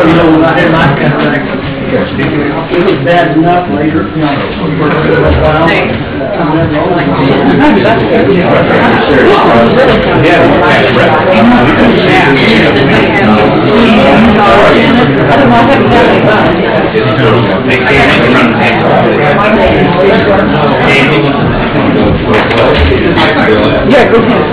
You know, when I had my cataract, it was bad enough later, you know, for a little while. Yeah, go ahead.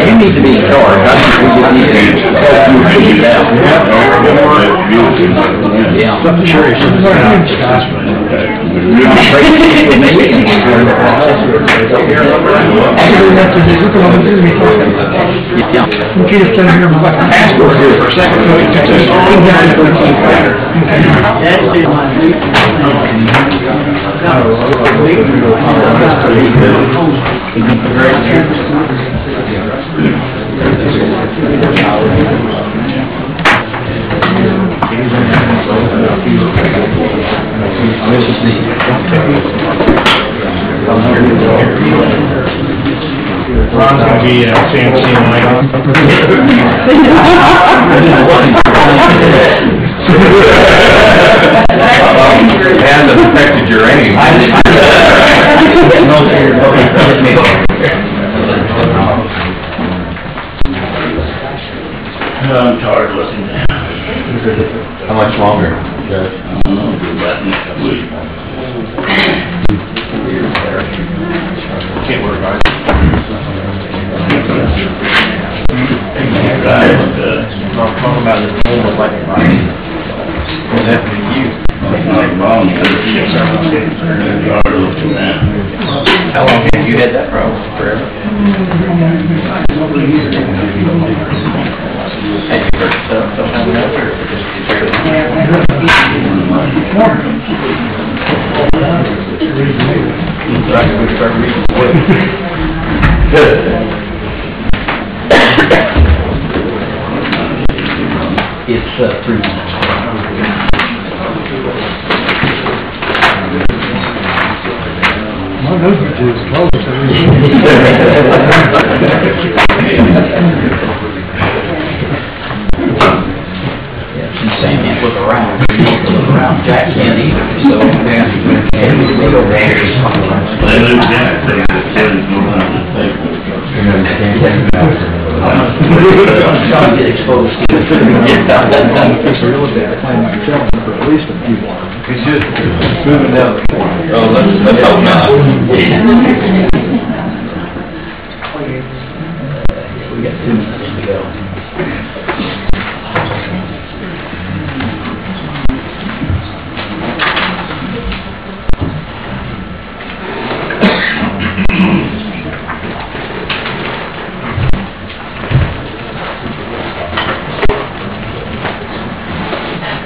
You need to be in charge. I think we just need to help you figure it out. Yeah. Sure. You just tell me your passport here for a second. Ron's going to be CNC light on. And affected your aim. I'm tired looking now. How much longer? Can't worry about it. I'm talking about this whole like what's happening to you? How long have you had that problem? Forever? Have you heard sometime else, or just It's 3 months. My nose is close. She's saying you look around. Jack can't either, so yeah. They lose Jack, they just said it's no one to take. Trying to get exposed to it. It's really bad. I plan on selling for at least a few months. It's just moving down. Oh, let's hope not. We got 2 minutes to go.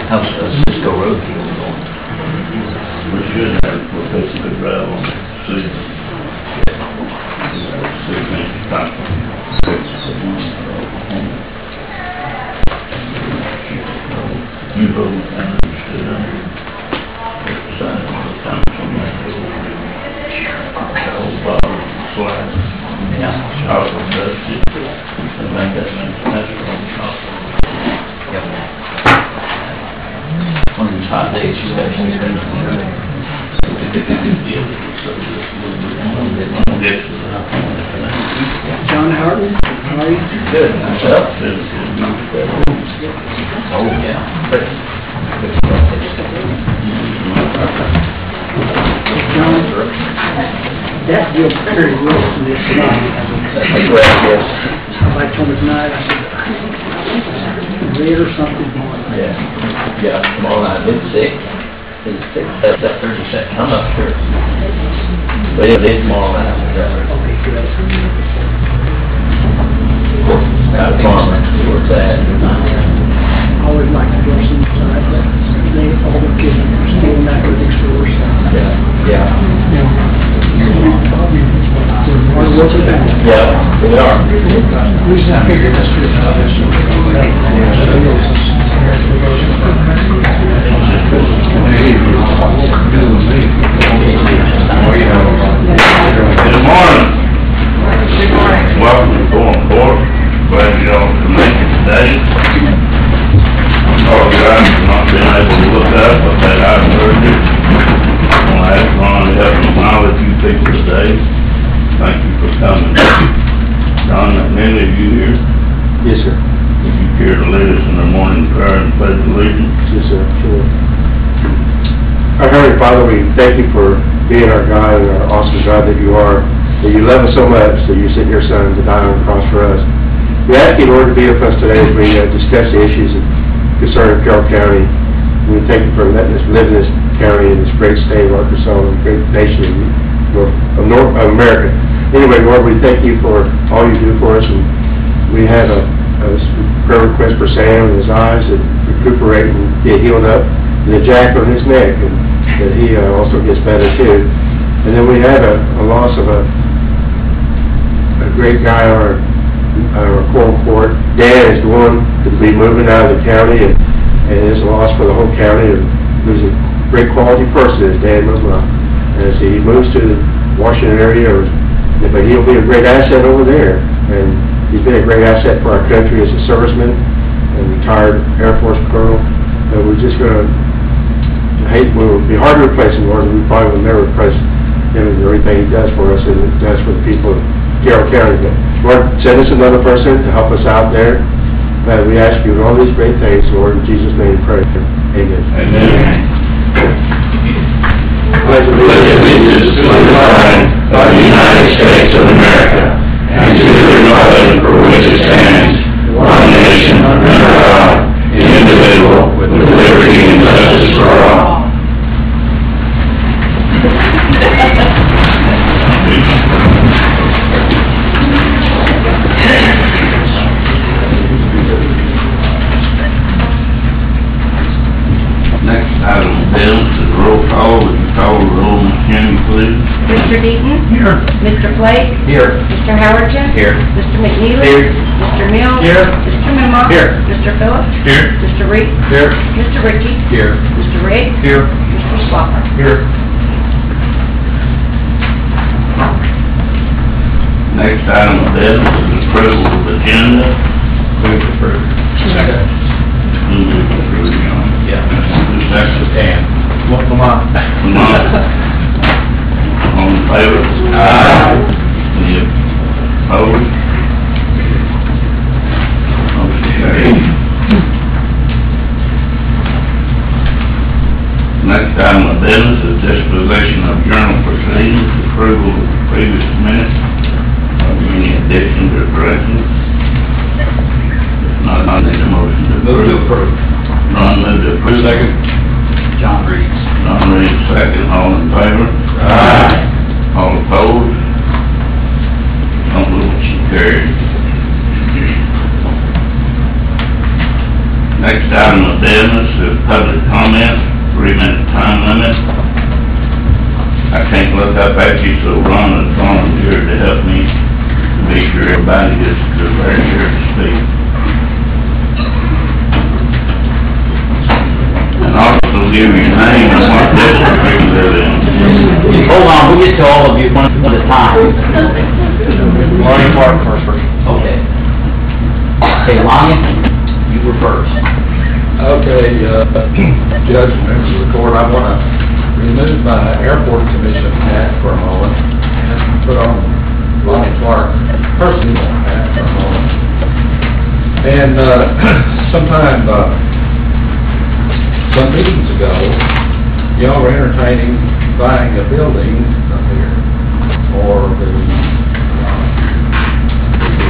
How's Cisco Road deal going? We should have, we'll take some good drive on it, see. See, maybe stop. You vote, and stood under. Sign on the council, and the old bottle, flag. Yeah. Also does it. I think that's from top. Yep. One of these hot days, she's actually been Deal. So, John Houghton, how are you? Good, myself? Oh, yeah. John, that Bill Perry wrote to this tonight. Yes. I told him tonight, I said, red or something. Yeah, tomorrow night, it's 6. It's 6, that's that 30 I'm up here. But it is tomorrow night. Okay, good. Got a farmer, where it's at. I always like to go inside, but they, all the kids are stealing that next door, so. Yeah. Hard work with that. Yeah, they are. Good morning. Welcome to Quorum Court. Glad you all can make it today. I apologize for not being able to look up, but that I heard it. I want to ask Ron to help me acknowledge you people today. Thank you for coming. John, many of you here, Yes, sir. if you care to lead us in the morning prayer and pledge allegiance. Yes, sir. Sure. Our Heavenly Father, we thank you for being our God and our awesome God that you are, that you love us so much that you sent your Son to die on the cross for us. We ask you, Lord, to be with us today as we discuss the issues concerning Carroll County. We thank you for letting us live in this county, in this great state of Arkansas, and great nation of America. Anyway, Lord, we thank you for all you do for us, and we have a prayer request for Sam and his eyes that recuperate and get healed up, and the jack on his neck, and that he also gets better too. And then we had a loss of a great guy on our Quorum Court. Dan is the one to be moving out of the county, and it's a loss for the whole county. And he's a great quality person, as Dan was. As he moves to the Washington area, but he'll be a great asset over there. And he's been a great asset for our country as a serviceman and retired Air Force colonel. And we're just going to we'll be hard to replace him, Lord, and we probably will never replace him and everything he does for us and does for the people of Carroll County. But Lord, send us another person to help us out there. We ask you all these great things, Lord, in Jesus' name we pray. Amen. Amen. Pledge allegiance to the flag of the United States of America and to the republic for which it stands, one nation, under God, indivisible, with liberty and justice for all. Next item of business is roll call. Would you call the roll, Ms. Kenny, please? Mr. Deaton? Here. Mr. Flake? Here. Mr. Howerton? Here. Mr. McNeely? Here. Mr. Mills? Here. Mr. Mimoff? Here. Mr. Phillips? Here. Mr. Reed? Here. Mr. Ritchie? Here. Mr. Riggs? Here. Mr. Slaughter? Here. Next item of business is approval of the agenda. Move to approve. Second. Who will approve, John? Yeah. Who's second? Dan. Come on. All in favor? Aye. Any opposed? Motion carried. Next item of business is disposition of journal proceedings, approval of the previous minutes. Are there any additions or corrections? If not, I need a motion to approve. Move to approve. Ron moved to approve. Second. John Reed. John Reed, second. All in favor? Aye. All opposed? Motion carried. Next item of business is public comment, 3-minute time limit. I can't look up at you, so Ron has volunteered to help me to be sure everybody gets their here to speak. And also give your name and what district you live in. Hold on, we'll get to all of you one at a time. Lonnie Martin first. Okay. Okay, Lonnie, you were first. Okay, Judge, members of the court, I want to remove my airport commission hat for a moment and put on Lonnie Clark, person And, some meetings ago, y'all were entertaining buying a building up here for the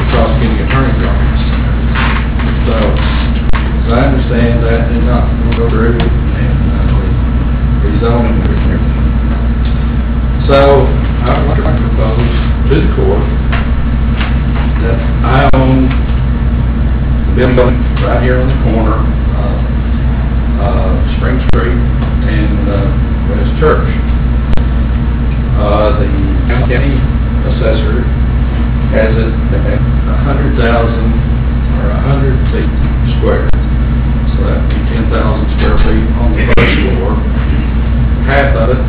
prosecuting attorney's office. So, as I understand, that did not go through, and rezoning and everything. So, I would like to propose to the court that I own the building right here on the corner, Spring Street and West Church. The county assessor has it at 100,000 or 100 feet square. So that would be 10,000 square feet on the first floor. Half of it,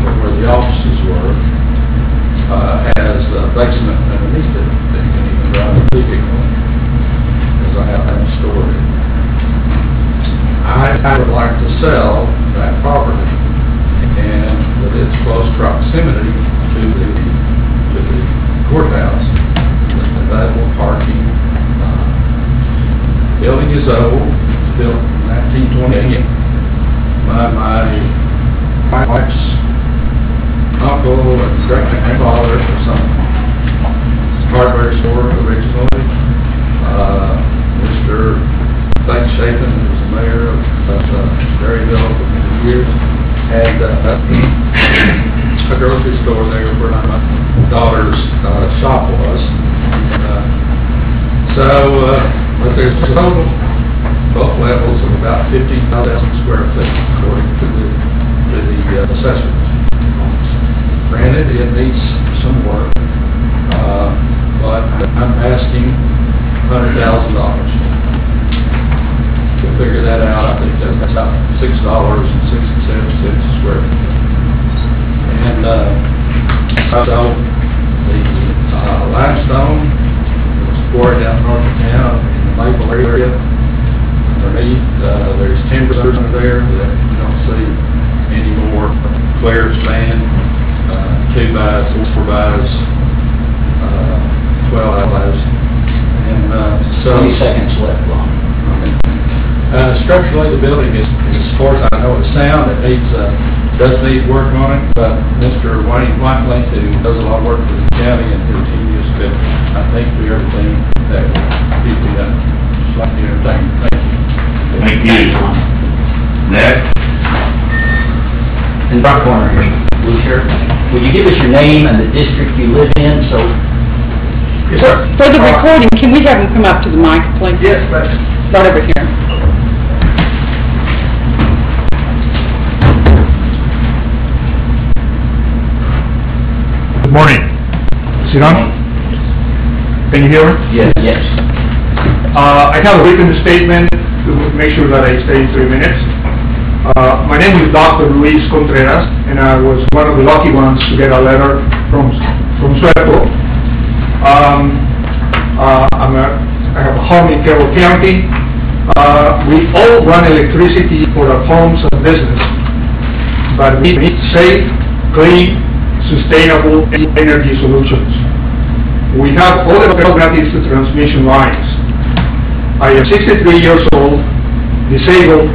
where the offices were, has a basement underneath it that you can even drive a vehicle in, because I have stored it. I would like to sell that property, and with its close proximity to the courthouse, with available parking. Building is old, built in 1928. My wife's uncle or great-grandfather or something. Hardware store originally. Mr. Thanks Chapin, who was the mayor of Maryville for many years, had a grocery store there where my daughter's shop was. But there's a total, both levels, of about 15,000 square feet, according to the assessment. Granted, it needs some work, but I'm asking $100,000. To figure that out, I think that's about $6.67 a square feet. And so the limestone was poured down north of town in the Maple area. Underneath, there's timbers under there that you don't see anymore. Clear sand, 2x, 4x, 12 hours. And so 20 seconds left, Ron. Structurally, the building is, as far as I know, it's sound. It needs, does need work on it, but Mr. Wayne Whiteley, who does a lot of work for the county and continues to, I think, do everything that he's done. Just like to entertain. Thank you. Thank you. Next. In the back corner here, would you give us your name and the district you live in, so... Yes, sir. For the recording, can we have him come up to the mic, please? Yes, ma'am. Right over here. Good morning. Sit down. Can you hear me? Yes. Yes. I have a written statement to make sure that I stay 3 minutes. My name is Dr. Luis Contreras, and I was one of the lucky ones to get a letter from Sueco. I have a home in Carroll County. We all run electricity for our homes and business, but we need safe, clean, sustainable energy solutions. We have all the alternatives to transmission lines. I am 63 years old, disabled,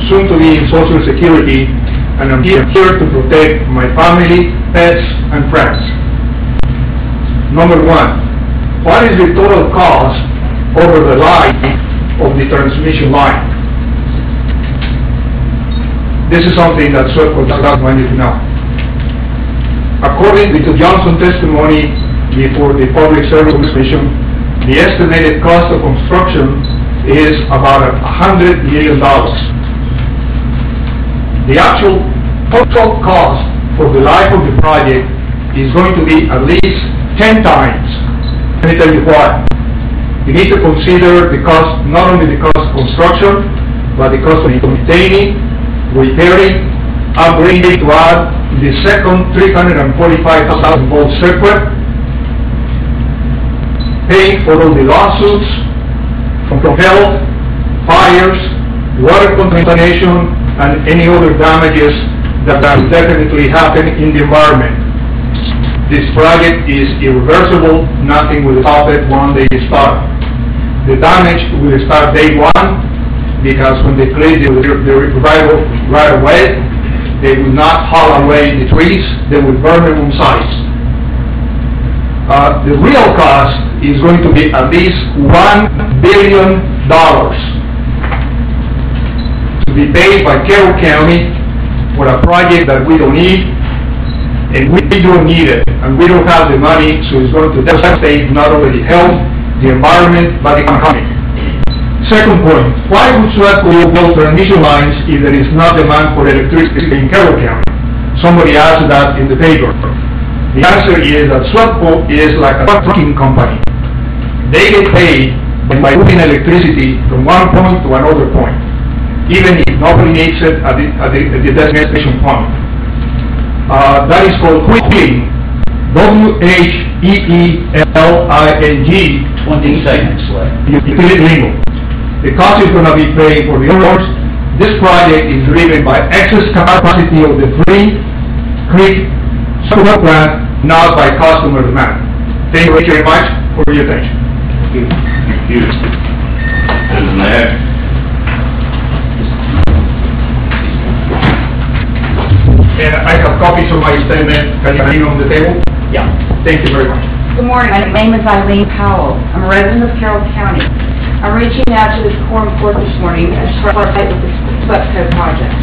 soon to be in Social Security, and I'm here to protect my family, pets, and friends. Number one, what is the total cost over the life of the transmission line? This is something that Sueco does not want you to know. According to Johnson's testimony before the Public Service Commission, the estimated cost of construction is about $100 million. The actual total cost for the life of the project is going to be at least 10 times. Let me tell you why. You need to consider the cost, not only the cost of construction, but the cost of maintaining, repairing, upgrading to add the second 345,000 volt circuit, paying for all the lawsuits from health, fires, water contamination, and any other damages that will definitely happen in the environment. This project is irreversible. Nothing will stop it once they start. the damage will start day one, because when they clear the right of way, they will not haul away the trees, they will burn them on site. The real cost is going to be at least $1 billion to be paid by Carroll County for a project that we don't need, and we don't need it, and we don't have the money, so it's going to devastate not only the health, the environment, but the economy. Second point, why would SWEPCO build transmission lines if there is not demand for electricity in Carroll County? Somebody asked that in the paper. The answer is that SWEPCO is like a trucking company. They get paid by moving electricity from one point to another point, even if nobody needs it at the destination point. That is called wheeling. WHEELING. 20 seconds left. Utility lingo. The cost is going to be paid for the owners. This project is driven by excess capacity of the Free Creek solar plant, not by customer demand. Thank you very much for your attention. Thank you. Who's next? And I have copies of my statement. Can you leave on the table? Yeah. Thank you very much. Good morning, my name is Eileen Powell. I'm a resident of Carroll County. I'm reaching out to this Quorum Court this morning as part of the SWEPCO project.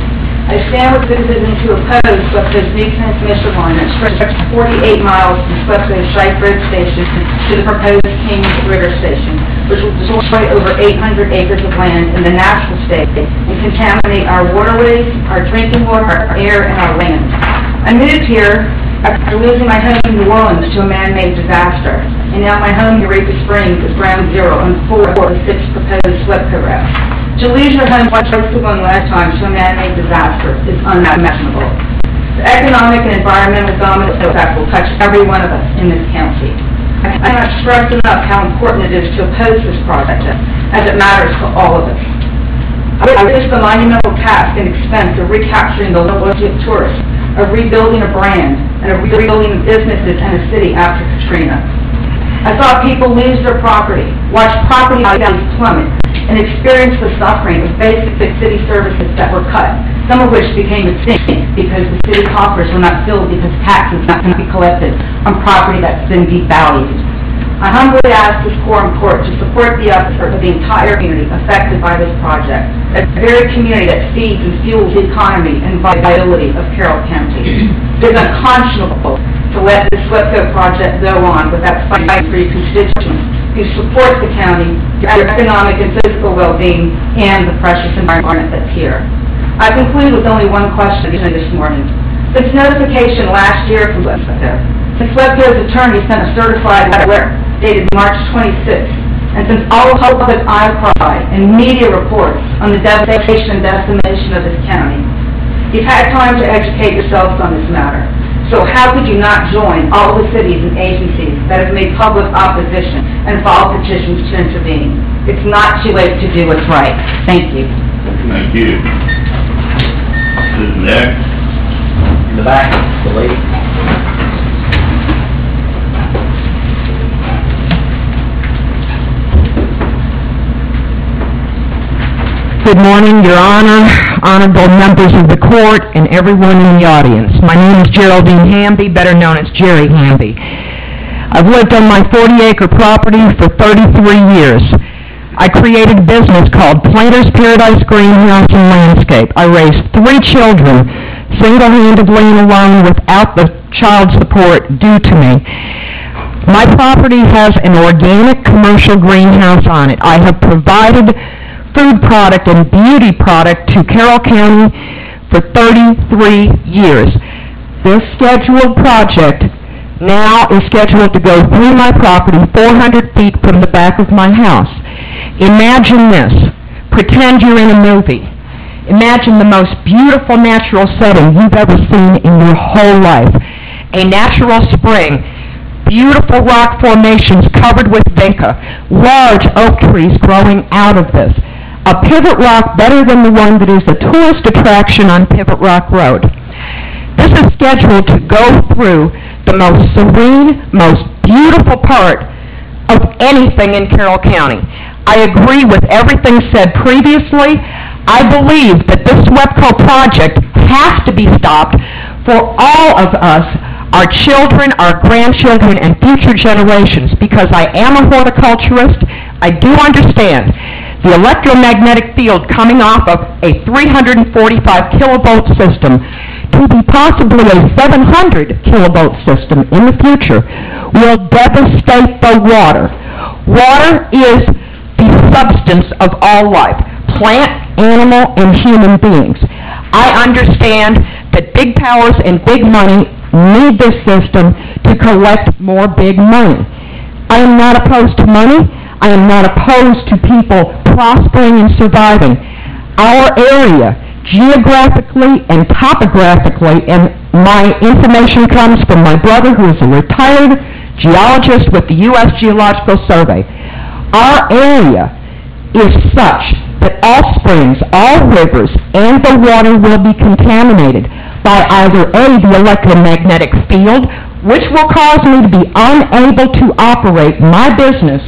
I stand with citizens who oppose SWEPCO's new transmission line that stretches 48 miles from SWEPCO's Shike Road Station to the proposed Kings River Station, which will destroy over 800 acres of land in the natural state and contaminate our waterways, our drinking water, our air, and our land. I moved here after losing my home in New Orleans to a man-made disaster, and now my home in Eureka Springs is ground zero on 4 of the 6 proposed SWEPCO routes. To lose your home twice to one lifetime to a man-made disaster is unimaginable. The economic and environmental domino effect will touch every one of us in this county. I cannot stress enough how important it is to oppose this project, as it matters to all of us. I wish the monumental task and expense of recapturing the loyalty of tourists, of rebuilding a brand, and of rebuilding businesses and a city after Katrina. I saw people lose their property, watch property values plummet, and experience the suffering of basic city services that were cut, some of which became extinct because the city coffers were not filled because taxes not going to be collected on property that's been devalued. I humbly ask this Quorum Court to support the effort of the entire community affected by this project, a very community that feeds and fuels the economy and vitality of Carroll County. It is unconscionable to let this SWEPCO project go on without fighting for your constituents who support the county, your economic and physical well-being, and the precious environment that's here. I conclude with only one question this morning. Since notification last year from SWEPCO, the SWEPCO's attorney sent a certified letter dated March 26th, and since all public outcry and media reports on the devastation and decimation of this county, you've had time to educate yourselves on this matter. So how could you not join all the cities and agencies that have made public opposition and filed petitions to intervene? It's not too late to do what's right. Thank you. Thank you. Who's next? In the back, the lady. Good morning, Your Honor, honorable members of the court, and everyone in the audience. My name is Geraldine Hamby, better known as Jerry Hamby. I've lived on my 40-acre property for 33 years. I created a business called Planter's Paradise Greenhouse and Landscape. I raised 3 children, single-handedly and alone, without the child support due to me. My property has an organic commercial greenhouse on it. I have provided food product and beauty product to Carroll County for 33 years. This scheduled project now is scheduled to go through my property 400 feet from the back of my house. Imagine this. Pretend you're in a movie. Imagine the most beautiful natural setting you've ever seen in your whole life. A natural spring, beautiful rock formations covered with vinca, large oak trees growing out of this. A pivot rock better than the one that is a tourist attraction on Pivot Rock Road. This is scheduled to go through the most serene, most beautiful part of anything in Carroll County. I agree with everything said previously. I believe that this SWEPCO project has to be stopped for all of us, our children, our grandchildren, and future generations, because I am a horticulturist. I do understand the electromagnetic field coming off of a 345 kilovolt system to be possibly a 700 kilovolt system in the future will devastate the water. Water is the substance of all life, plant, animal, and human beings. I understand that big powers and big money need this system to collect more big money. I am not opposed to money. I am not opposed to people prospering and surviving. Our area, geographically and topographically, and my information comes from my brother who is a retired geologist with the U.S. Geological Survey. Our area is such that all springs, all rivers, and the water will be contaminated by either A, the electromagnetic field, which will cause me to be unable to operate my business,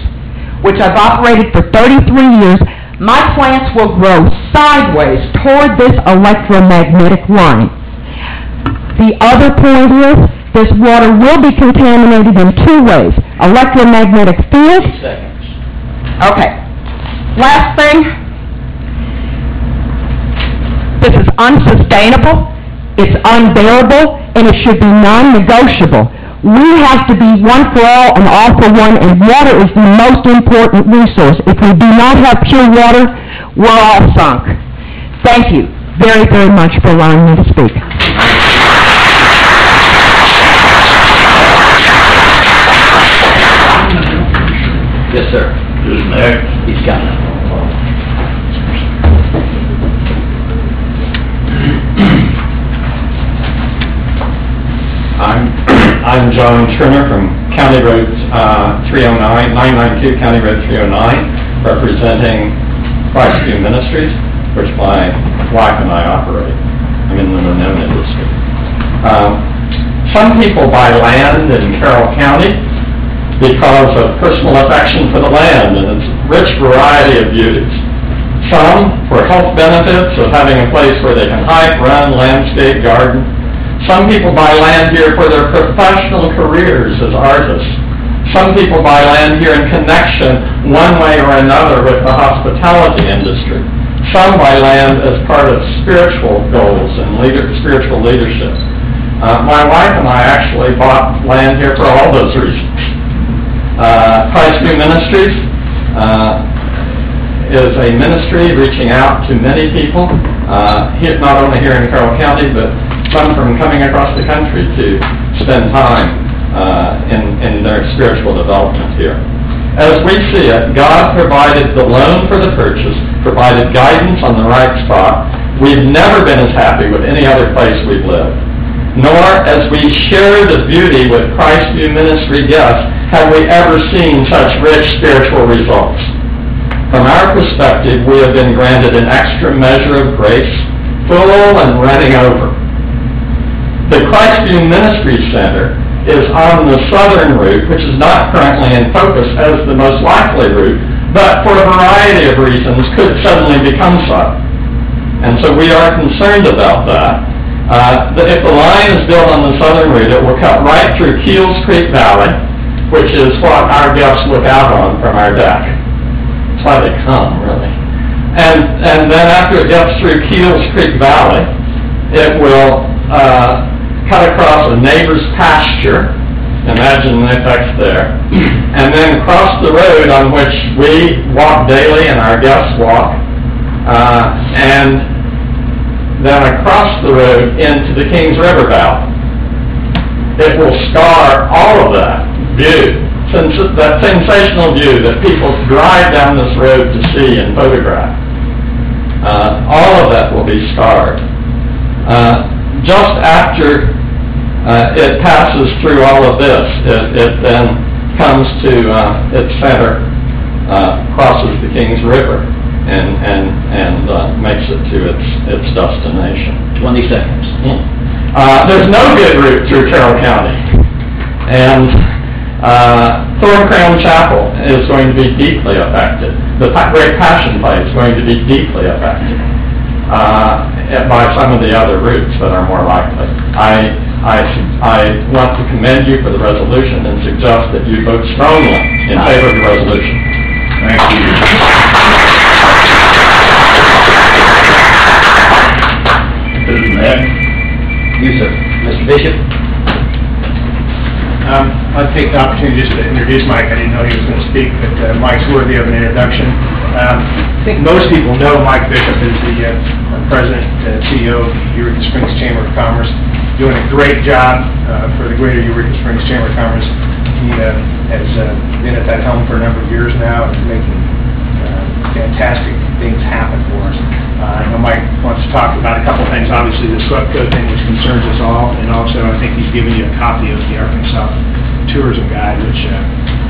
which I've operated for 33 years. My plants will grow sideways toward this electromagnetic line. The other point is, this water will be contaminated in two ways. Electromagnetic field. Okay. Last thing. This is unsustainable, it's unbearable, and it should be non-negotiable. We have to be one for all and all for one, and water is the most important resource. If we do not have pure water, we're all sunk. Thank you very, very much for allowing me to speak. Yes, sir. Who's next? He's got it. I'm John Turner from County Road 992 County Road 309, representing Christview Ministries, which my wife and I operate. I'm in the Monona district. Some people buy land in Carroll County because of personal affection for the land and its rich variety of beauties. Some for health benefits of having a place where they can hike, run, landscape, garden. Some people buy land here for their professional careers as artists. Some people buy land here in connection, one way or another, with the hospitality industry. Some buy land as part of spiritual goals and spiritual leadership. My wife and I actually bought land here for all those reasons. Christview Ministries is a ministry reaching out to many people, not only here in Carroll County, but some from coming across the country to spend time in their spiritual development here. As we see it, God provided the loan for the purchase, provided guidance on the right spot. We've never been as happy with any other place we've lived. Nor, as we share the beauty with Christview Ministry guests, have we ever seen such rich spiritual results. From our perspective, we have been granted an extra measure of grace, full and running over. The Christview Ministry Center is on the southern route, which is not currently in focus as the most likely route, but for a variety of reasons could suddenly become so. And so we are concerned about that. If the line is built on the southern route, it will cut right through Keels Creek Valley, which is what our guests look out on from our deck. That's why they come, really. And then after it gets through Keels Creek Valley, it will cut across a neighbor's pasture, imagine the effects there, and then cross the road on which we walk daily and our guests walk, and then across the road into the Kings River Valley. It will scar all of that view, that sensational view that people drive down this road to see and photograph. All of that will be scarred. Just after it passes through all of this, it then comes to its center, crosses the Kings River, and makes it to its destination. 20 seconds. There's no good route through Carroll County, and Thorn Crown Chapel is going to be deeply affected. The Great Passion Play is going to be deeply affected by some of the other routes that are more likely. I want to commend you for the resolution and suggest that you vote strongly in favor of the resolution. Thank you. Who's next? You, sir. Mr. Bishop? I'll take the opportunity just to introduce Mike. I didn't know he was going to speak, but Mike's worthy of an introduction. I think most people know Mike Bishop as the President and CEO of the Eureka Springs Chamber of Commerce, doing a great job for the greater Eureka Springs Chamber of Commerce. He has been at that helm for a number of years now and making fantastic things happen for us. I know Mike wants to talk about a couple of things. Obviously, the SWEPCO thing, which concerns us all, and also I think he's given you a copy of the Arkansas Tourism Guide, which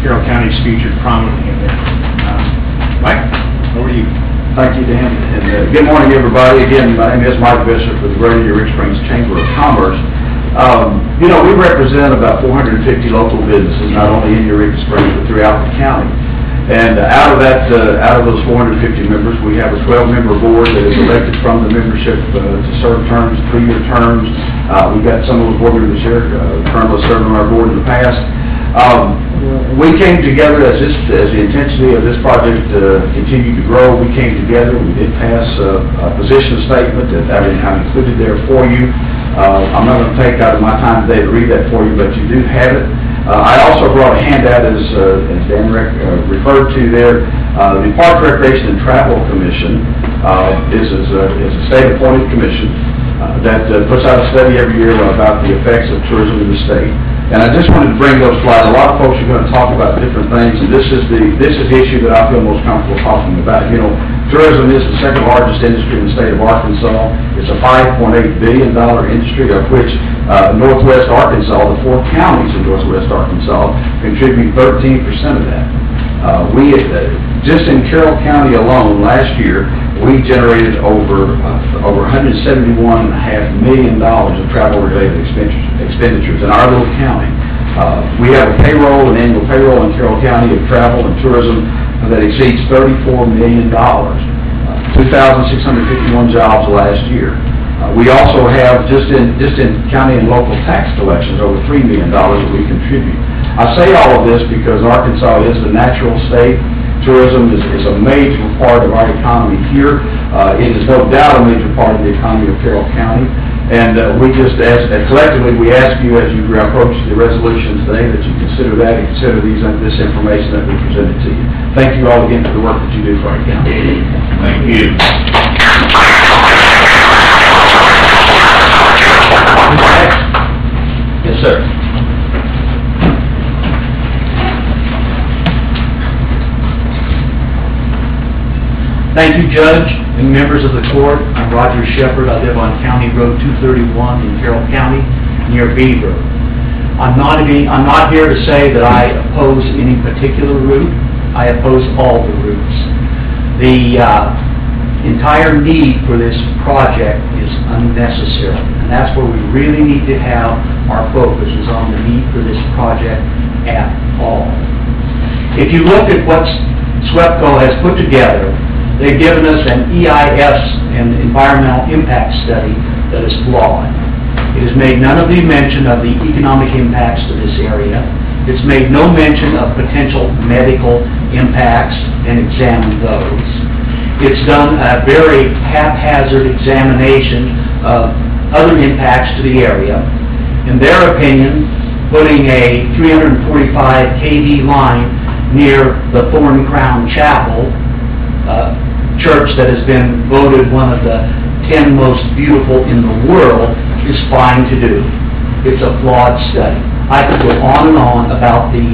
Carroll County is featured prominently in there. Mike, over to you. Thank you, Dan, and good morning, everybody. Again, my name is Mike Bishop with the Greater Eureka Springs Chamber of Commerce. You know, we represent about 450 local businesses, not only in Eureka Springs, but throughout the county. And out of those 450 members, we have a 12-member board that is elected from the membership to serve terms, 3-year terms. We've got some of those board members here currently serving on our board in the past. We came together as the intensity of this project continued to grow. We came together. We did pass a position statement that I included there for you. I'm not going to take out of my time today to read that for you, but you do have it. I also brought a handout, as Dan referred to there. The Park, Recreation, and Travel Commission is a state-appointed commission that puts out a study every year about the effects of tourism in the state. And I just wanted to bring those slides. A lot of folks are going to talk about different things, and this is the issue that I feel most comfortable talking about. You know, tourism is the second largest industry in the state of Arkansas. It's a $5.8 billion industry, of which Northwest Arkansas, the 4 counties in Northwest Arkansas, contribute 13% of that. Just in Carroll County alone, last year, we generated over $171.5 million of travel-related expenditures in our little county. We have an annual payroll in Carroll County of travel and tourism that exceeds $34 million, 2,651 jobs last year. We also have, just in county and local tax collections, over $3 million that we contribute. I say all of this because Arkansas is a natural state. Tourism is a major part of our economy here. It is no doubt a major part of the economy of Carroll County. And we just, collectively, we ask you as you approach the resolution today that you consider that and consider this information that we presented to you. Thank you all again for the work that you do for our county. Thank you. Yes, sir. Thank you, Judge and members of the court. I'm Roger Shepard. I live on County Road 231 in Carroll County, near Beaver. I'm not here to say that I oppose any particular route. I oppose all the routes. The entire need for this project is unnecessary, and that's where we really need to have our focus, is on the need for this project at all. If you look at what SWEPCO has put together, they've given us an EIS, an environmental impact study, that is flawed. It has made none of the mention of the economic impacts to this area. It's made no mention of potential medical impacts and examined those. It's done a very haphazard examination of other impacts to the area. In their opinion, putting a 345 kV line near the Thorn Crown Chapel, church that has been voted one of the 10 most beautiful in the world, is fine to do. It's a flawed study. I could go on and on about the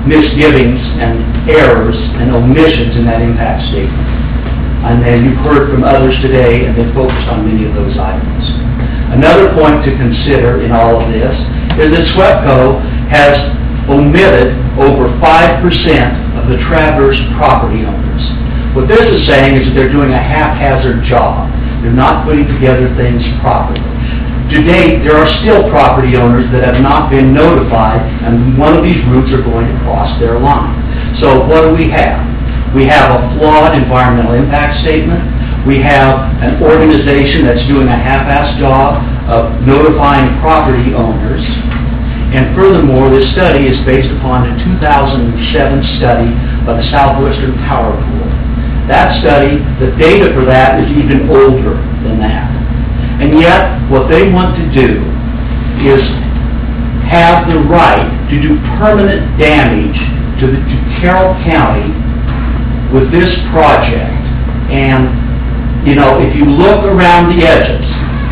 misgivings and errors and omissions in that impact statement. And then you've heard from others today and been focused on many of those items. Another point to consider in all of this is that SWEPCO has omitted over 5% of the travelers' property owners. What this is saying is that they're doing a haphazard job. They're not putting together things properly. To date, there are still property owners that have not been notified, and one of these routes are going to cross their line. So what do we have? We have a flawed environmental impact statement. We have an organization that's doing a half-assed job of notifying property owners. And furthermore, this study is based upon a 2007 study by the Southwestern Power Pool. That study, the data for that is even older than that. And yet, what they want to do is have the right to do permanent damage to Carroll County with this project. And, you know, if you look around the edges,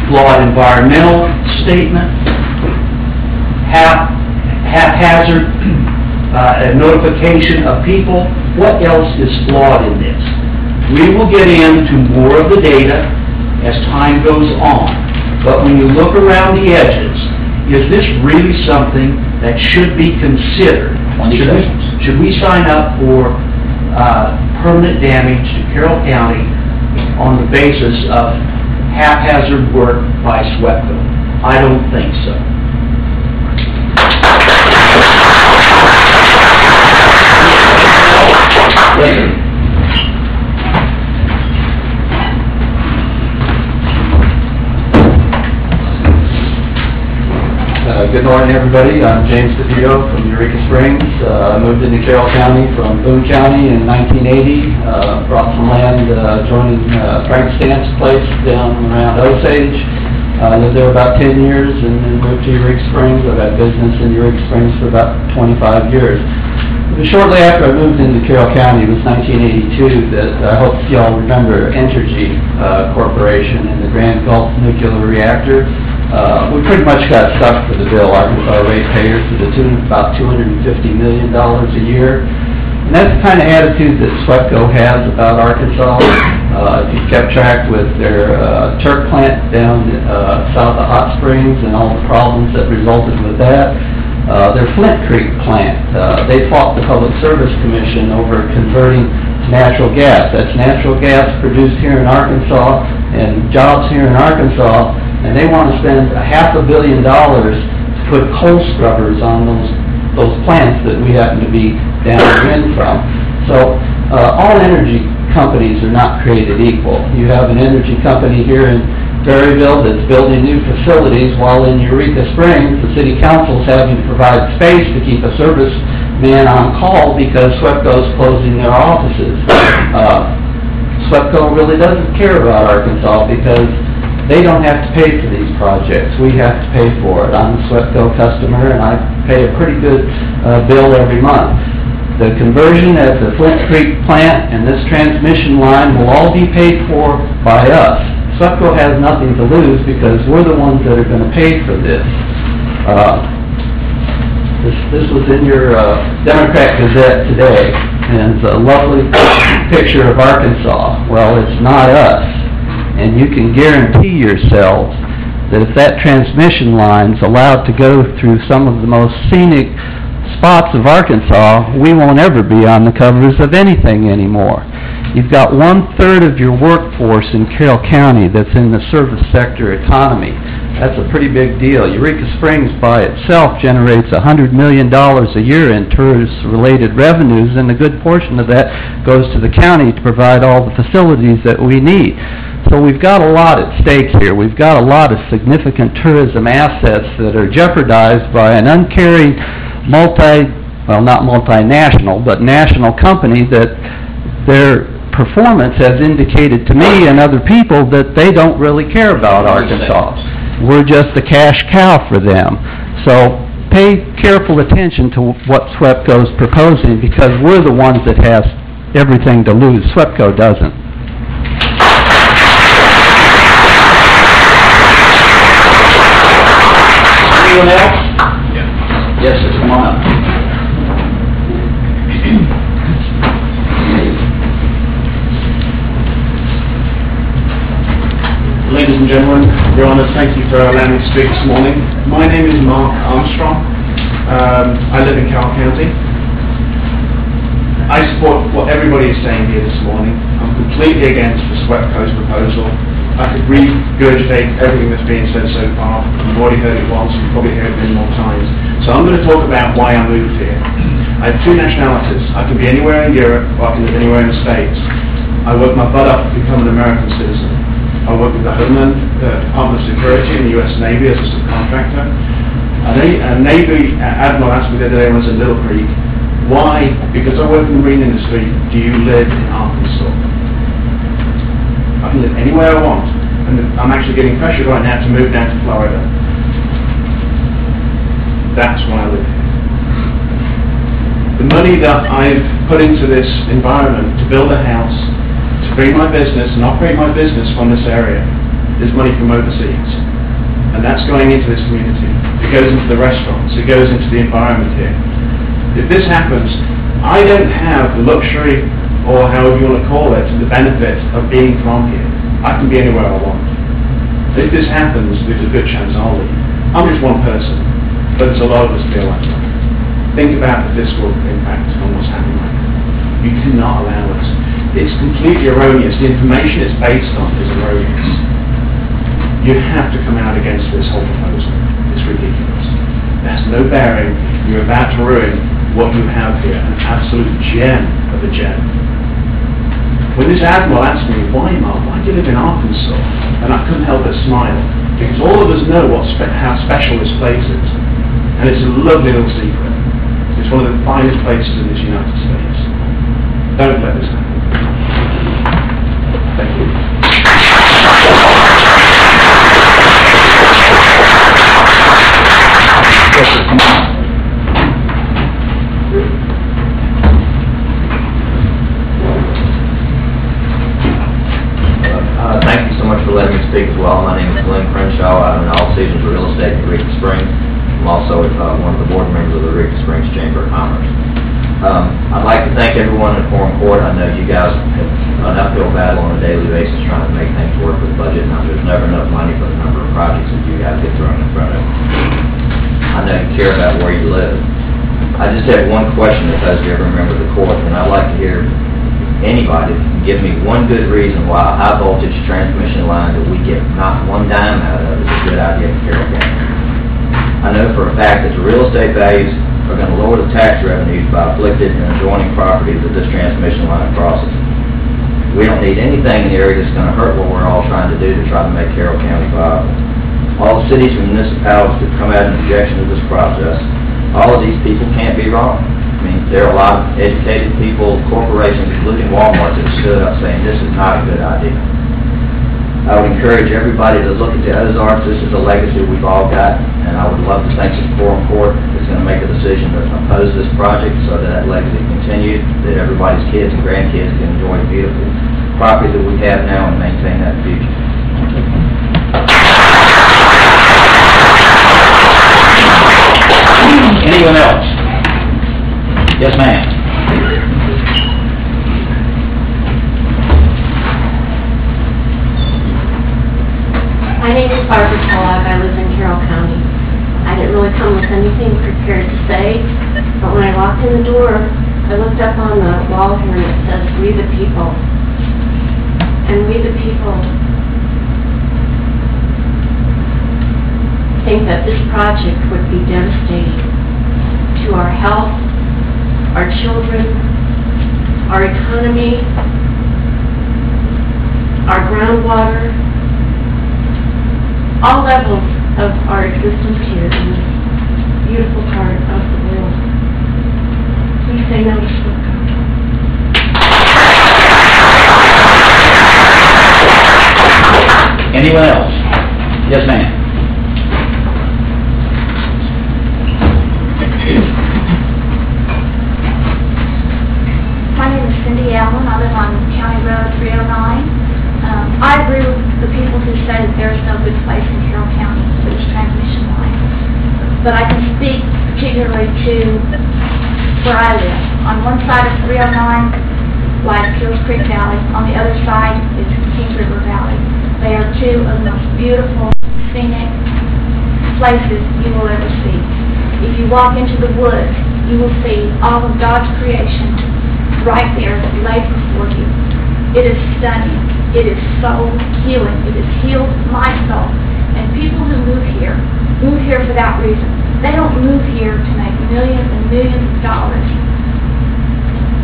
flawed environmental statement, haphazard notification of people, what else is flawed in this? We will get into more of the data as time goes on. But when you look around the edges, is this really something that should be considered? Should we sign up for permanent damage to Carroll County on the basis of haphazard work by SWEPCO? I don't think so. Good morning, everybody. I'm James DeVito from Eureka Springs. I moved into Carroll County from Boone County in 1980. Brought some land joining Frank Stantz's place down around Osage. Lived there about 10 years and then moved to Eureka Springs. I've had business in Eureka Springs for about 25 years. Shortly after I moved into Carroll County, it was 1982, that I hope you all remember Entergy Corporation and the Grand Gulf nuclear reactor. We pretty much got stuck for the bill, Arkansas ratepayers, to the tune of about $250 million a year. And that's the kind of attitude that SWEPCO has about Arkansas. If you kept track with their Turk plant down south of Hot Springs and all the problems that resulted with that, their Flint Creek plant, they fought the Public Service Commission over converting to natural gas. That's natural gas produced here in Arkansas and jobs here in Arkansas. And they want to spend $500 million to put coal scrubbers on those plants that we happen to be downwind from. So all energy companies are not created equal. You have an energy company here in Berryville that's building new facilities, while in Eureka Springs, the city council is having to provide space to keep a service man on call because SWEPCO's closing their offices. SWEPCO really doesn't care about Arkansas because they don't have to pay for these projects. We have to pay for it. I'm a SWEPCO customer, and I pay a pretty good bill every month. The conversion at the Flint Creek plant and this transmission line will all be paid for by us. SWEPCO has nothing to lose because we're the ones that are going to pay for this. This was in your Democrat Gazette today, and it's a lovely picture of Arkansas. Well, it's not us. And you can guarantee yourselves that if that transmission line's allowed to go through some of the most scenic spots of Arkansas, we won't ever be on the covers of anything anymore. You've got 1/3 of your workforce in Carroll County that's in the service sector economy. That's a pretty big deal. Eureka Springs by itself generates $100 million a year in tourist-related revenues, and a good portion of that goes to the county to provide all the facilities that we need. So we've got a lot at stake here. We've got a lot of significant tourism assets that are jeopardized by an uncaring not multinational, but national company that their performance has indicated to me and other people that they don't really care about Arkansas. We're just a cash cow for them. So pay careful attention to what SWEPCO's proposing because we're the ones that have everything to lose. SWEPCO doesn't. Anyone else? Yes, sir, come on up. Ladies and gentlemen, Your Honor, thank you for allowing me to speak this morning. My name is Mark Armstrong. I live in Carroll County. I support what everybody is saying here this morning. I'm completely against the SWEPCO's proposal. I could regurgitate everything that's been said so far. You've already heard it once, you've probably heard it many more times. So I'm going to talk about why I moved here. I have two nationalities. I can be anywhere in Europe, or I can live anywhere in the States. I worked my butt up to become an American citizen. I worked with the Homeland Department of Security in the U.S. Navy as a subcontractor. A Navy admiral asked me the other day when I was in Little Creek, why, because I work in the marine industry, do you live in Arkansas? I can live anywhere I want, and I'm actually getting pressure right now to move down to Florida. That's why I live here. The money that I've put into this environment to build a house, to bring my business and operate my business from this area, is money from overseas. And that's going into this community. It goes into the restaurants, it goes into the environment here. If this happens, I don't have the luxury, or however you want to call it, the benefit of being from here. I can be anywhere I want. If this happens, there's a good chance I'll leave. I'm just one person, but there's a lot of us feel like that. Think about the fiscal impact on what's happening right now. You cannot allow it. It's completely erroneous. The information it's based on is erroneous. You have to come out against this whole proposal. It's ridiculous. It has no bearing. You're about to ruin what you have here, an absolute gem of a gem. When this admiral asked me, why, Mark, why do you live in Arkansas? And I couldn't help but smile, because all of us know how special this place is. And it's a lovely little secret. It's one of the finest places in this United States. Don't let this happen. Thank you. Thank you so much for letting me speak as well. My name is Glenn Crenshaw. I'm in all seasons of real estate in Eureka Springs. I'm also one of the board members of the Eureka Springs Chamber of Commerce. I'd like to thank everyone in Quorum Court. I know you guys have an uphill battle on a daily basis trying to make things work with the budget. Now, there's never enough money for the number of projects that you guys get thrown in front of. I know you care about where you live. I just have one question that does you ever remember the court, and I'd like to hear anybody give me one good reason why a high voltage transmission line that we get not one dime out of is a good idea for Carroll County. I know for a fact that the real estate values are going to lower the tax revenues by afflicted and adjoining properties that this transmission line crosses. We don't need anything in the area that's going to hurt what we're all trying to do to try to make Carroll County viable. All the cities and municipalities that come out in objection to this process, all of these people can't be wrong. I mean, there are a lot of educated people, corporations, including Walmart, that have stood up saying this is not a good idea. I would encourage everybody to look at the Ozarks. This is a legacy we've all got, and I would love to thank the Quorum Court that's going to make a decision to oppose this project so that that legacy continues, that everybody's kids and grandkids can enjoy the beautiful property that we have now and maintain that in the future. Anyone else? Yes, ma'am. My name is Barbara Kellogg. I live in Carroll County. I didn't really come with anything prepared to say, but when I walked in the door, I looked up on the wall here and it says, "We the People." And we the people think that this project would be devastating to our health, our children, our economy, our groundwater, all levels of our existence here in this beautiful part of the world. Please say no to smoke. Anyone else? Yes, ma'am. My name is Cindy Allen. I live on County Road 309. I agree with the people who say that there is no good place in Carroll County for this transmission line. But I can speak particularly to where I live. On one side of 309 lies Kills Creek Valley. On the other side is King River Valley. They are two of the most beautiful, scenic places you will ever see. If you walk into the woods, you will see all of God's creation right there laid before you. It is stunning. It is so healing. It has healed my soul. And people who move here for that reason. They don't move here to make millions and millions of dollars,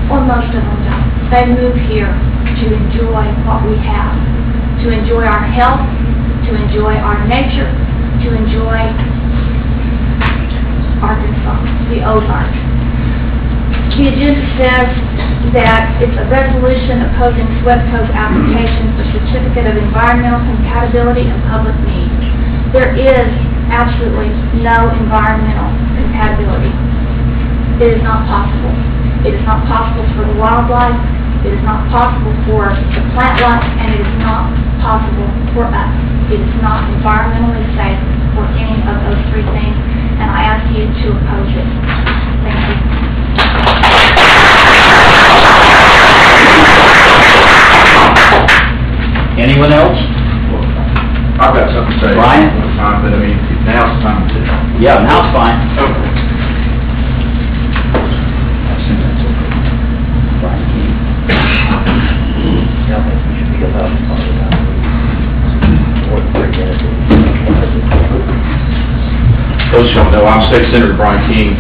or most of them don't. They move here to enjoy what we have, to enjoy our health, to enjoy our nature, to enjoy Arkansas, the Ozarks. The agenda says that it's a resolution opposing SWEPCO's application for Certificate of Environmental Compatibility and Public Need. There is absolutely no environmental compatibility. It is not possible. It is not possible for the wildlife, it is not possible for the plant life, and it is not possible for us. It is not environmentally safe for any of those three things, and I ask you to oppose it. Thank you. Anyone else? I've got something to say. Brian? But I mean, now's the time to. Yeah, now it's fine. Okay. Brian King. I think we should be allowed to talk about more than 3 minutes. Those who don't know, I'm State Senator Brian King.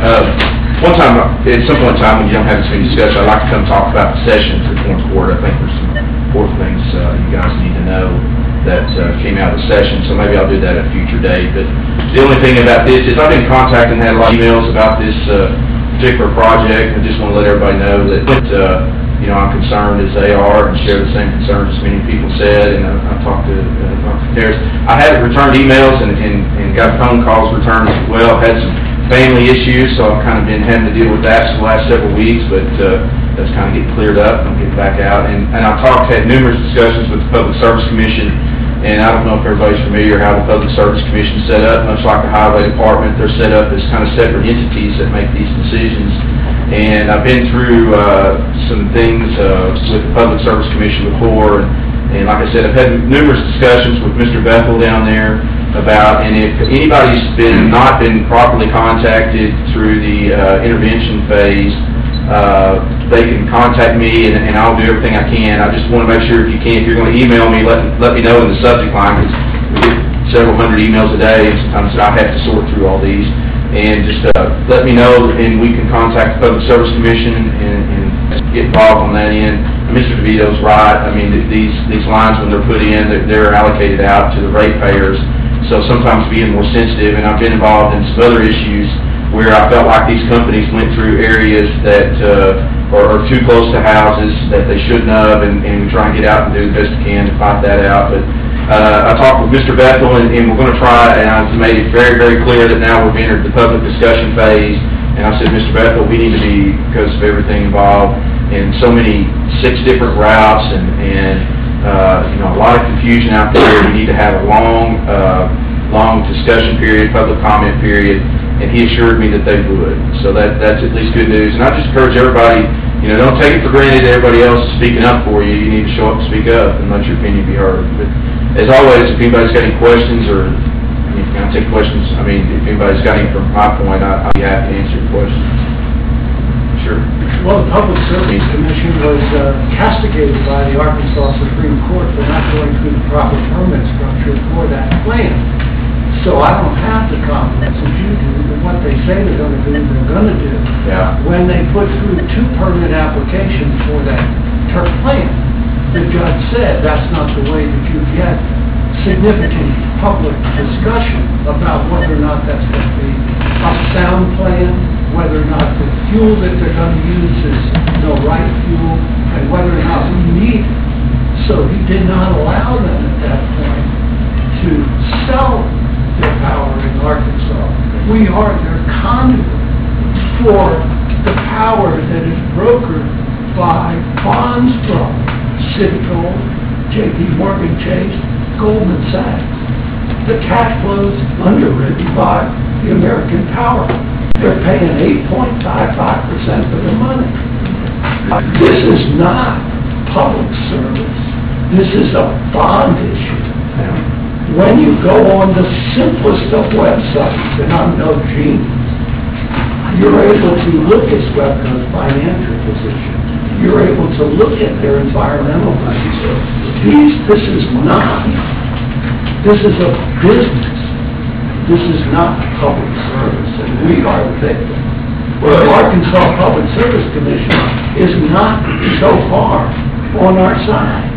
One time, at some point in time when you don't have this many discussions, I'd like to come talk about the sessions at Quorum Court. I think there's some important things you guys need to know that came out of the session, so maybe I'll do that at a future date. But the only thing about this is I've been contacted and had a lot of emails about this particular project. I just want to let everybody know that you know, I'm concerned as they are and share the same concerns as many people said. And I talked to Terrace. I had returned emails and got phone calls returned as well. Had some family issues, so I've kind of been having to deal with that for the last several weeks. But that's kind of getting cleared up. I'm getting back out. And I've had numerous discussions with the Public Service Commission. And I don't know if everybody's familiar how the Public Service Commission is set up. Much like the Highway Department, they're set up as kind of separate entities that make these decisions. And I've been through some things with the Public Service Commission before. And like I said, I've had numerous discussions with Mr. Bethel down there about, and if anybody's not been properly contacted through the intervention phase, they can contact me, and I'll do everything I can. I just want to make sure if you're going to email me, let me know in the subject line, because we get several hundred emails a day, and sometimes I have to sort through all these. And just let me know, and we can contact the Public Service Commission and get involved on that end. Mr. DeVito's right. I mean, these lines, when they're put in, they're allocated out to the ratepayers, so sometimes being more sensitive. And I've been involved in some other issues where I felt like these companies went through areas that are too close to houses that they shouldn't have, and we try and get out and do the best we can to fight that out. But I talked with Mr. Bethel, and we're going to try, and I've made it very, very clear that now we've entered the public discussion phase. And I said, Mr. Bethel, we need to be, because of everything involved, and so many 6 different routes, and you know, a lot of confusion out there. We need to have a long discussion period, public comment period. And he assured me that they would. So that's at least good news. And I just encourage everybody, you know, don't take it for granted that everybody else is speaking up for you. You need to show up and speak up and let your opinion be heard. But as always, if anybody's got any questions, or I mean, can I take questions? I mean, if anybody's got any from my point, I'll be happy to answer your questions. Sure. Well, the Public Service Commission was castigated by the Arkansas Supreme Court for not going through the proper permit structure for that plan. So I don't have the confidence that you do that what they say they're going to do, they're going to do. Yeah. When they put through 2 permit applications for that turf plan, the judge said that's not the way that you get significant public discussion about whether or not that's going to be a sound plan, whether or not the fuel that they're going to use is the right fuel, and whether or not we need it. So he did not allow them at that point to sell their power in Arkansas. We are their conduit for the power that is brokered by bonds from Citigold, J.P. Morgan Chase, Goldman Sachs. The cash flows underwritten by the American Power. They're paying 8.55% for their money. This is not public service. This is a bond issue. When you go on the simplest of websites, and I'm no genius, you're able to look at SWEPCO's financial position. you're able to look at their environmental things. This is a business. This is not public service, and we are the victim. Well, the Arkansas Public Service Commission is not so far on our side.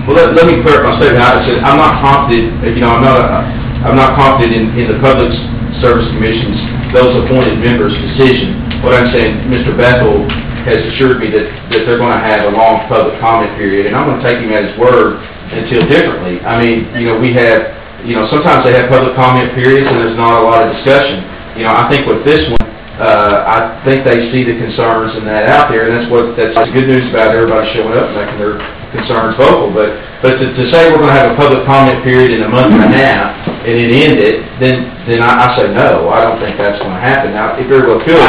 Well, let me clear up my statement. I said, I'm not confident, I'm not confident in the Public Service Commission's, those appointed members' decision. What I'm saying, Mr. Bethel has assured me that they're going to have a long public comment period, and I'm going to take him at his word until differently. I mean, we have, sometimes they have public comment periods and there's not a lot of discussion. I think with this one, I think they see the concerns and that out there, and that's the good news about everybody showing up and making their concerns vocal. But to say we're going to have a public comment period in a month and a half and then end it, then I say no. I don't think that's going to happen. Now, it very well could.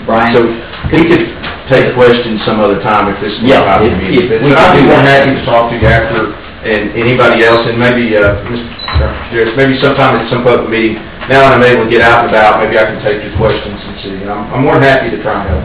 Brian. So we could take questions some other time if this is about the meeting. I'd be more happy to talk to you after, and anybody else, and maybe maybe sometime at some public meeting. Now that I'm able to get out and about, maybe I can take your questions and see. I'm more than happy to try and help.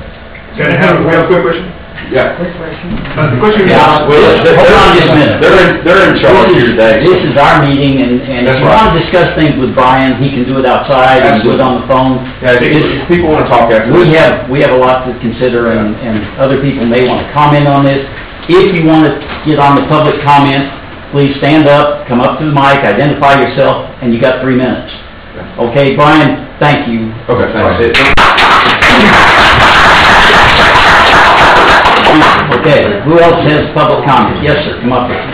We have a quick question? Yeah. Quick question. The question is... Hold on just a minute. They're in charge here today. This is our meeting, and if you want to discuss things with Brian, he can do it outside, and do it on the phone. Yeah, if people want to talk after we have a lot to consider, and other people may want to comment on this. If you want to get on the public comment, please stand up, come up to the mic, identify yourself, and you got 3 minutes. Okay, Brian, thank you. Okay, thanks. Okay, who else has public comment? Yes, sir, come up here.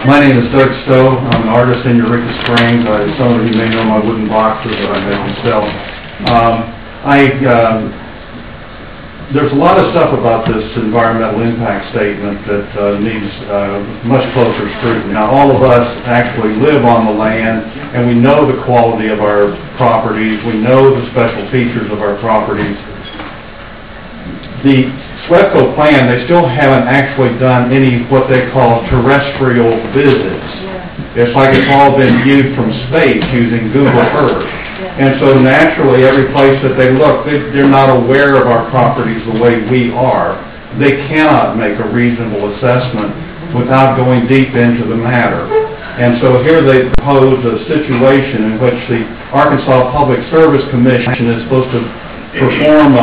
My name is Doug Stowe. I'm an artist in Eureka Springs. Some of you may know my wooden boxes that I make myself. There's a lot of stuff about this environmental impact statement that needs much closer scrutiny. Now, all of us actually live on the land, and we know the quality of our properties. We know the special features of our properties. The SWEPCO plan, they still haven't actually done any what they call terrestrial visits. It's like it's all been viewed from space using Google Earth. And so naturally, every place that they look, they're not aware of our properties the way we are. They cannot make a reasonable assessment without going deep into the matter. And so here they pose a situation in which the Arkansas Public Service Commission is supposed to perform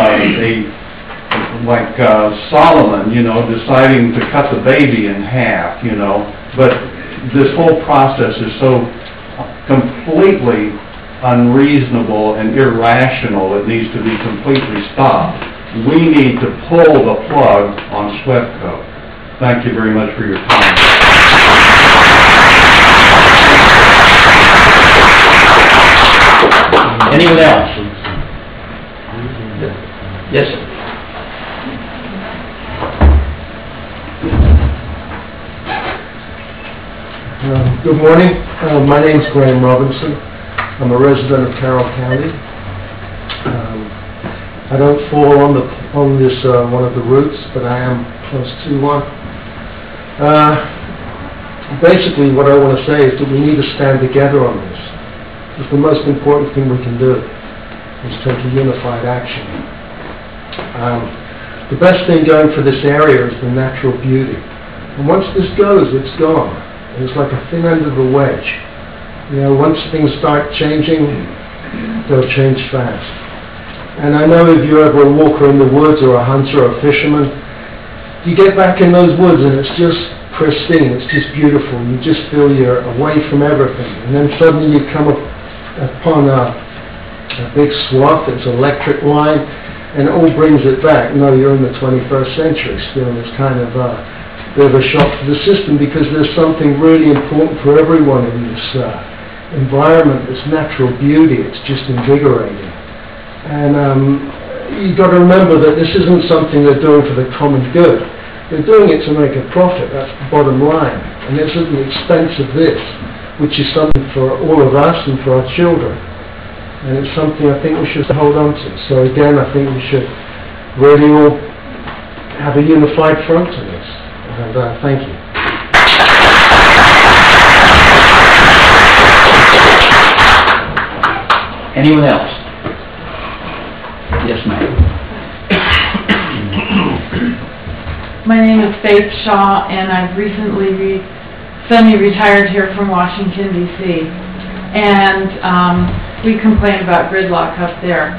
like Solomon, deciding to cut the baby in half, But this whole process is so completely unreasonable and irrational, it needs to be completely stopped. We need to pull the plug on SWEPCO. Thank you very much for your time. Anyone else? Yes, sir. Good morning. My name is Graham Robinson. I'm a resident of Carroll County. I don't fall on this one of the routes, but I am close to one. Basically, what I want to say is that we need to stand together on this. It's the most important thing we can do, is take a unified action. The best thing going for this area is the natural beauty. And once this goes, it's gone. It's like a thin end of the wedge. Once things start changing, they'll change fast. And I know if you're ever a walker in the woods or a hunter or a fisherman, you get back in those woods and it's just pristine, it's just beautiful. You just feel you're away from everything. And then suddenly you come upon a big swath, it's an electric line, and it all brings it back. No, you're in the 21st century still. It's kind of bit of a shock to the system because there's something really important for everyone in this environment, this natural beauty. It's just invigorating. And you've got to remember that this isn't something they're doing for the common good. They're doing it to make a profit. That's the bottom line. And it's at the expense of this, which is something for all of us and for our children. And it's something I think we should hold on to. So again, I think we should really all have a unified front to this. And thank you. Anyone else? Yes, ma'am. My name is Faith Shaw, and I've recently semi-retired here from Washington, D.C. And we complain about gridlock up there.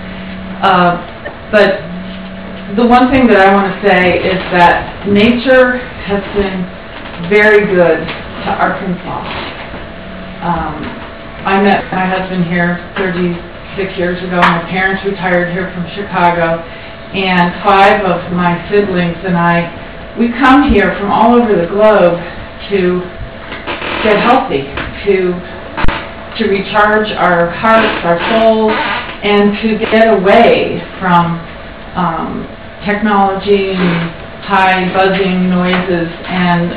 But the one thing that I want to say is that nature has been very good to Arkansas. I met my husband here 36 years ago. My parents retired here from Chicago, and 5 of my siblings and we come here from all over the globe to get healthy, to recharge our hearts, our souls, and to get away from technology and high buzzing noises. And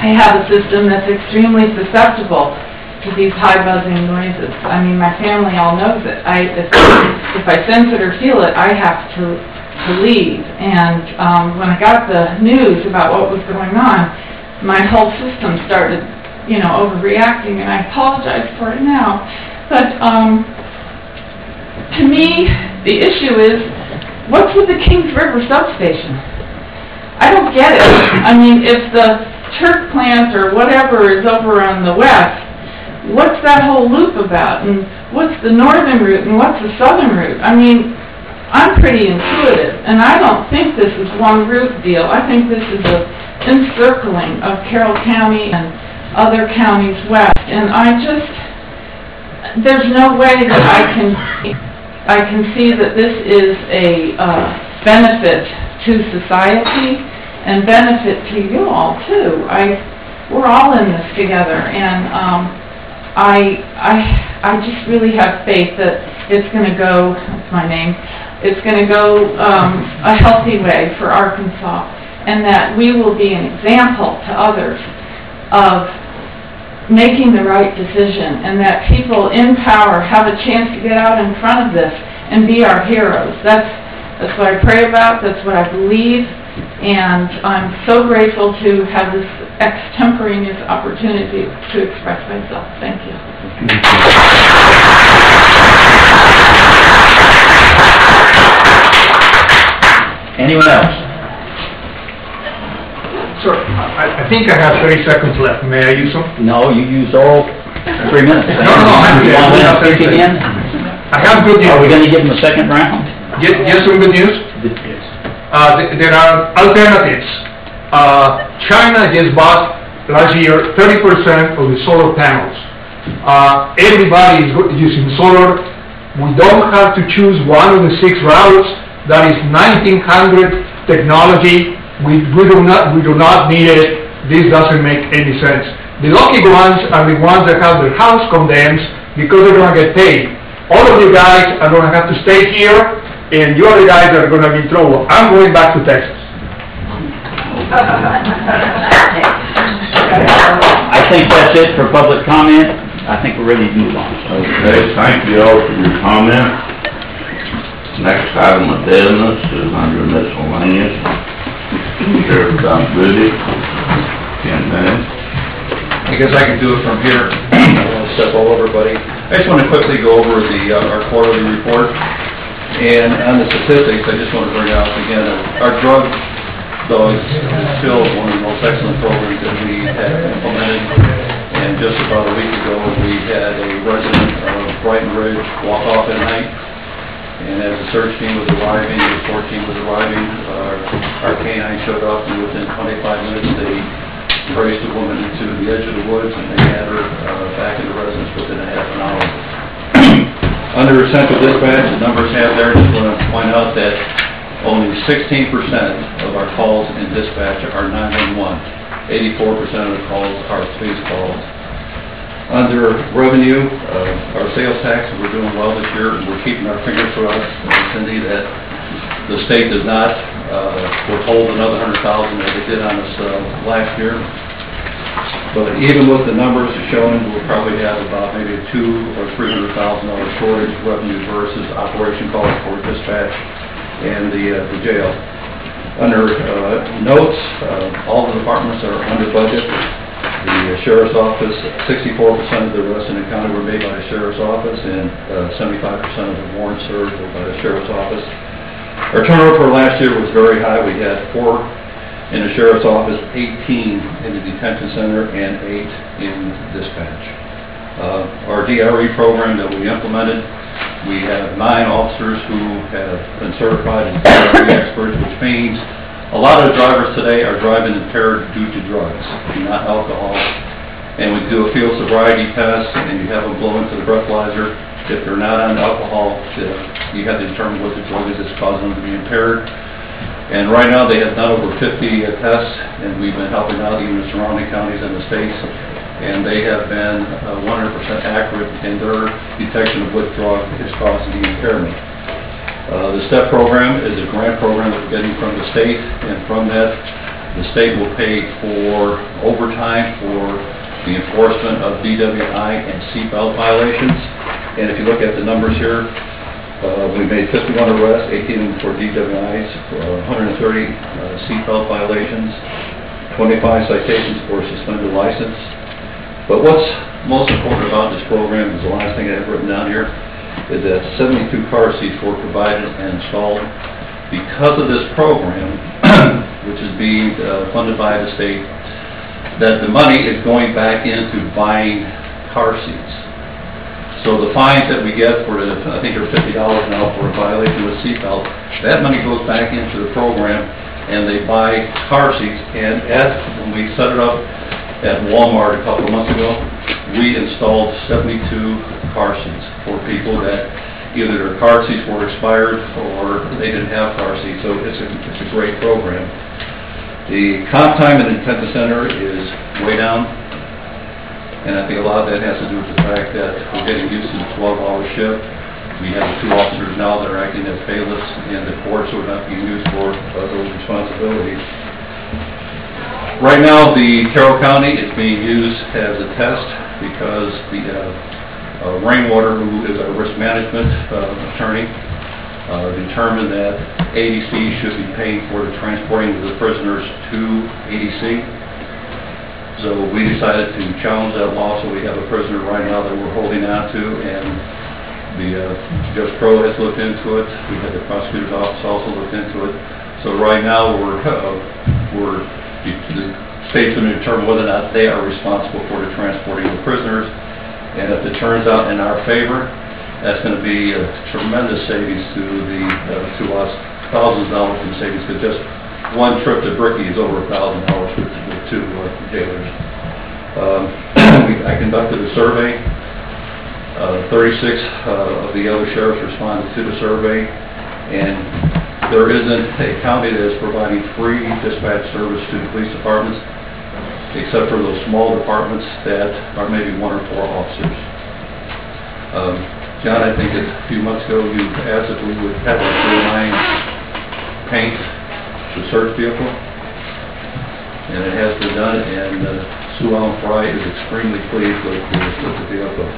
I have a system that's extremely susceptible to these high buzzing noises. I mean, my family all knows it. If I sense it or feel it, I have to leave. And when I got the news about what was going on, my whole system started, overreacting, and I apologize for it now. But to me, the issue is, what's with the Kings River substation? I don't get it. I mean, if the Turk plant or whatever is over on the west, what's that whole loop about? And what's the northern route and what's the southern route? I mean, I'm pretty intuitive, and I don't think this is one route deal. I think this is a encircling of Carroll County and other counties west. And there's no way that I can see that this is a benefit to society and benefit to you all too. We're all in this together, and I just really have faith that it's going to go. That's my name. It's going to go a healthy way for Arkansas, and that we will be an example to others of making the right decision, and that people in power have a chance to get out in front of this and be our heroes. That's what I pray about. That's what I believe, and I'm so grateful to have this extemporaneous opportunity to express myself. Thank you. Anyone else? Sir, I think I have 30 seconds left. May I use them? No, you used all 3 minutes. No, I'm You want to speak again? I have good news. Are we going to give them a second round? Yes, some good news? There are alternatives. China just bought last year 30% of the solar panels. Everybody is using solar. We don't have to choose one of the 6 routes. That is 1900 technology. We do not need it. This doesn't make any sense. The lucky ones are the ones that have their house condemned because they're going to get paid. All of you guys are going to have to stay here, and you other guys are going to be in trouble. I'm going back to Texas. I think that's it for public comment. I think we're ready to move on. Okay, thank you all for your comment. Next item of business is under miscellaneous. Sheriff Booty, 10 minutes. I guess I can do it from here. I don't want to step all over, buddy. I just want to quickly go over our quarterly report. And on the statistics, I just want to bring out again, our drug dogs is still one of the most excellent programs that we have implemented. And just about a week ago, we had a resident of Brighton Ridge walk off at night. And as the search team was arriving, the SWAT team was arriving, our canine showed up, and within 25 minutes, they traced the woman into the edge of the woods, and they had her back in the residence within a half an hour. Under central dispatch, the numbers have there, just want to point out that only 16% of our calls in dispatch are 911. 84% of the calls are police calls. Under revenue, our sales tax, we're doing well this year. We're keeping our fingers crossed, Cindy, that the state does not withhold another $100,000 that they did on us last year. But even with the numbers showing, we'll probably have about maybe $200,000 or $300,000 shortage revenue versus operation costs for dispatch and the jail. Under notes, all the departments are under budget. The sheriff's office, 64% of the arrests in the county were made by the sheriff's office, and 75% of the warrants served were by the sheriff's office. Our turnover last year was very high. We had 4 in the sheriff's office, 18 in the detention center, and 8 in dispatch. Our DRE program that we implemented, we have 9 officers who have been certified as DRE experts, which means a lot of the drivers today are driving impaired due to drugs, not alcohol. And we do a field sobriety test, and you have them blow into the breathalyzer. If they're not on alcohol, you have to determine what the drug is that's causing them to be impaired. And right now, they have done over 50 tests, and we've been helping out even the surrounding counties and the states. And they have been 100% accurate in their detection of what drug is causing the impairment. The STEP program is a grant program that we're getting from the state, and from that, the state will pay for overtime for the enforcement of DWI and seatbelt violations. And if you look at the numbers here, we made 51 arrests, 18 for DWIs, 130 seatbelt violations, 25 citations for suspended license. But what's most important about this program is the last thing I have written down here, is that 72 car seats were provided and installed because of this program, which is being funded by the state, that the money is going back into buying car seats. So the fines that we get for the, I think they're $50 now for a violation with seatbelt, that money goes back into the program, and they buy car seats. And when we set it up at Walmart a couple of months ago, we installed 72 car seats for people that either their car seats were expired or they didn't have car seats. So it's a great program. The comp time in the detention center is way down, and I think a lot of that has to do with the fact that we're getting used to the 12-hour shift. We have 2 officers now that are acting as bailiffs in the courts, so we're not being used for those responsibilities. Right now, the Carroll County is being used as a test because the Rainwater, who is our risk management attorney, determined that ADC should be paying for the transporting of the prisoners to ADC. So we decided to challenge that law, so we have a prisoner right now that we're holding on to, and the Judge Pro has looked into it. We had the prosecutor's office also looked into it. So right now, the state's going to determine whether or not they are responsible for the transporting of prisoners. And if it turns out in our favor, that's going to be a tremendous savings to us, thousands of dollars in savings, because just one trip to Brickey is over $1,000 with 2 jailers. I conducted a survey. 36 of the other sheriffs responded to the survey, and there isn't a county that is providing free dispatch service to the police departments, except for those small departments that are maybe 1 or 4 officers. John, I think a few months ago you asked if we would have a 309 paint the search vehicle, and it has been done, and Sue Ellen Fry is extremely pleased with the vehicle.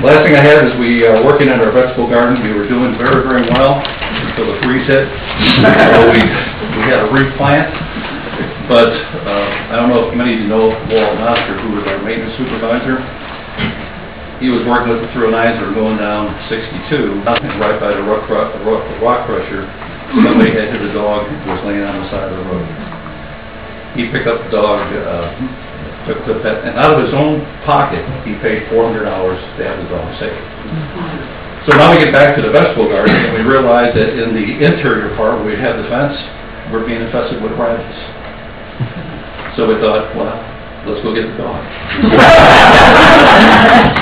Last thing I had is we are working on our vegetable garden. We were doing very, very well until the freeze hit. So we had to replant. But I don't know if many of you know Walt Noster, who was our maintenance supervisor. He was working with the 309s that were going down 62, and right by the rock crusher, somebody had hit a dog who was laying on the side of the road. He picked up the dog, took the pet, and out of his own pocket, he paid $400 to have the dog safe. So now we get back to the vegetable garden, and we realize that in the interior part where we have the fence, we're being infested with rabbits. So we thought, well, let's go get the dog.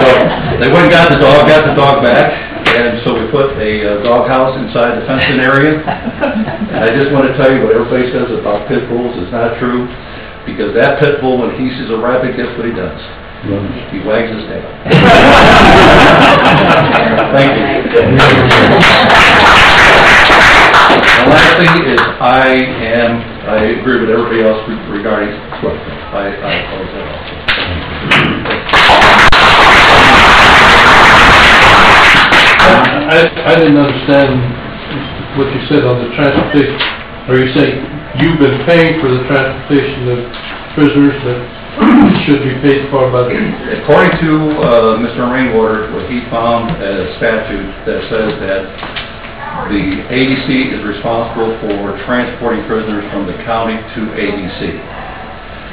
So they went and got the dog back, and so we put a dog house inside the fenced-in area. And I just want to tell you what everybody says about pit bulls is not true, because that pit bull, when he sees a rabbit, guess what he does? He wags his tail. Thank you. The last thing is I agree with everybody else regarding sweat. I oppose that also. I didn't understand what you said on the transportation. Are you saying you've been paying for the transportation of prisoners that should be paid for by the... According to Mr. Rainwater, what he found a statute that says that the ADC is responsible for transporting prisoners from the county to ADC.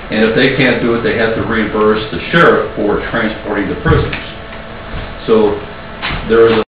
And if they can't do it, they have to reimburse the sheriff for transporting the prisoners. So there is a